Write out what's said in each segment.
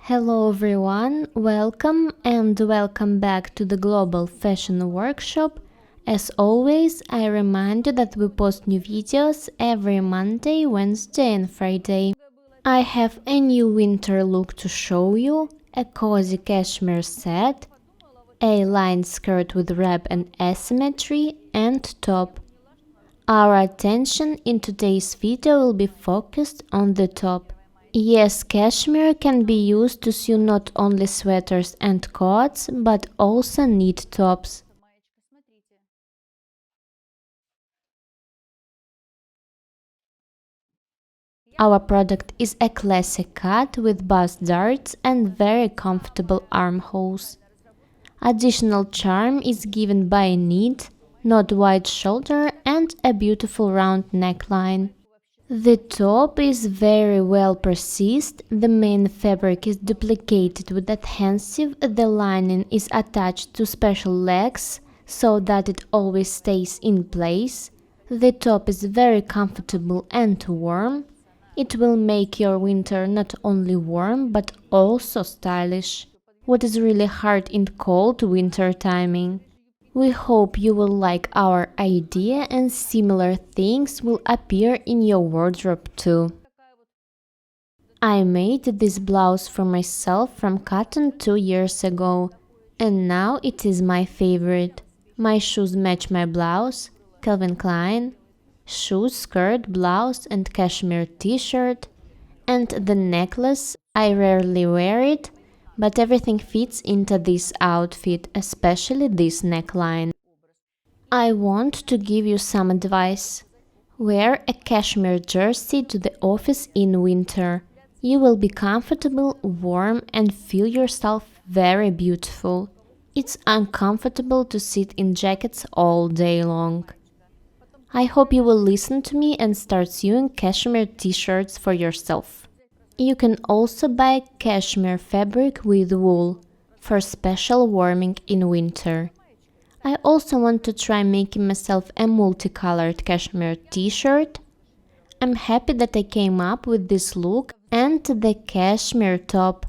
Hello everyone, welcome back to the Global Fashion Workshop. As always, I remind you that we post new videos every Monday, Wednesday and Friday. I have a new winter look to show you, a cozy cashmere set, a lined skirt with wrap and asymmetry, and top. Our attention in today's video will be focused on the top. Yes, cashmere can be used to sew not only sweaters and coats, but also knit tops. Our product is a classic cut with bust darts and very comfortable armholes. Additional charm is given by a knit, not wide shoulder and a beautiful round neckline. The top is very well precise, the main fabric is duplicated with adhesive, the lining is attached to special legs so that it always stays in place. The top is very comfortable and warm. It will make your winter not only warm but also stylish, what is really hard in cold winter timing. We hope you will like our idea and similar things will appear in your wardrobe too. I made this blouse for myself from cotton 2 years ago, and now it is my favorite. My shoes match my blouse, Calvin Klein, shoes, skirt, blouse and cashmere t-shirt, and the necklace, I rarely wear it, but everything fits into this outfit, especially this neckline. I want to give you some advice. Wear a cashmere jersey to the office in winter. You will be comfortable, warm and feel yourself very beautiful. It's uncomfortable to sit in jackets all day long. I hope you will listen to me and start sewing cashmere t-shirts for yourself. You can also buy cashmere fabric with wool for special warming in winter. I also want to try making myself a multicolored cashmere t-shirt. I'm happy that I came up with this look and the cashmere top.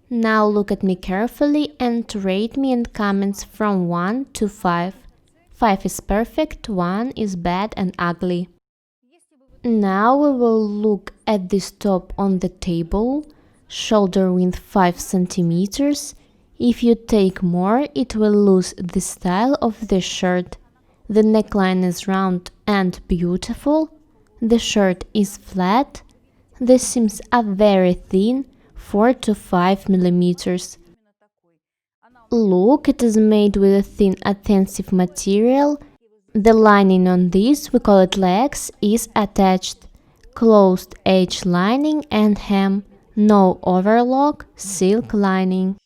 Now look at me carefully and rate me in comments from 1 to 5. 5 is perfect, 1 is bad and ugly. Now we will look at this top on the table, shoulder width 5 cm. If you take more, it will lose the style of the shirt. The neckline is round and beautiful. The shirt is flat. The seams are very thin, 4 to 5 mm. Look, it is made with a thin adhesive material. The lining on this, we call it legs, is attached. Closed edge lining and hem, no overlock, silk lining.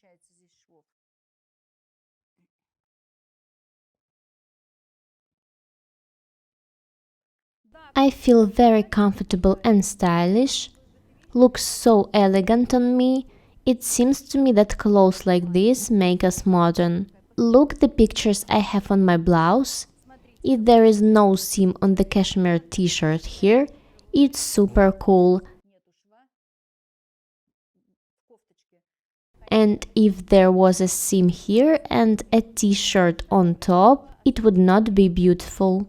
I feel very comfortable and stylish. Looks so elegant on me. It seems to me that clothes like this make us modern. Look the pictures I have on my blouse. If there is no seam on the cashmere t-shirt here, it's super cool. And if there was a seam here and a t-shirt on top, it would not be beautiful.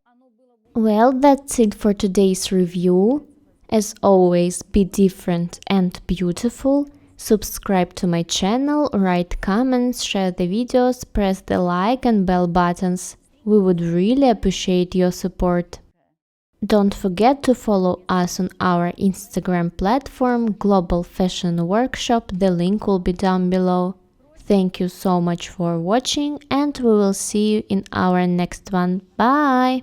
Well, that's it for today's review. As always, be different and beautiful. Subscribe to my channel, write comments, share the videos, press the like and bell buttons. We would really appreciate your support. Don't forget to follow us on our Instagram platform, Global Fashion Workshop. The link will be down below. Thank you so much for watching and we will see you in our next one. Bye!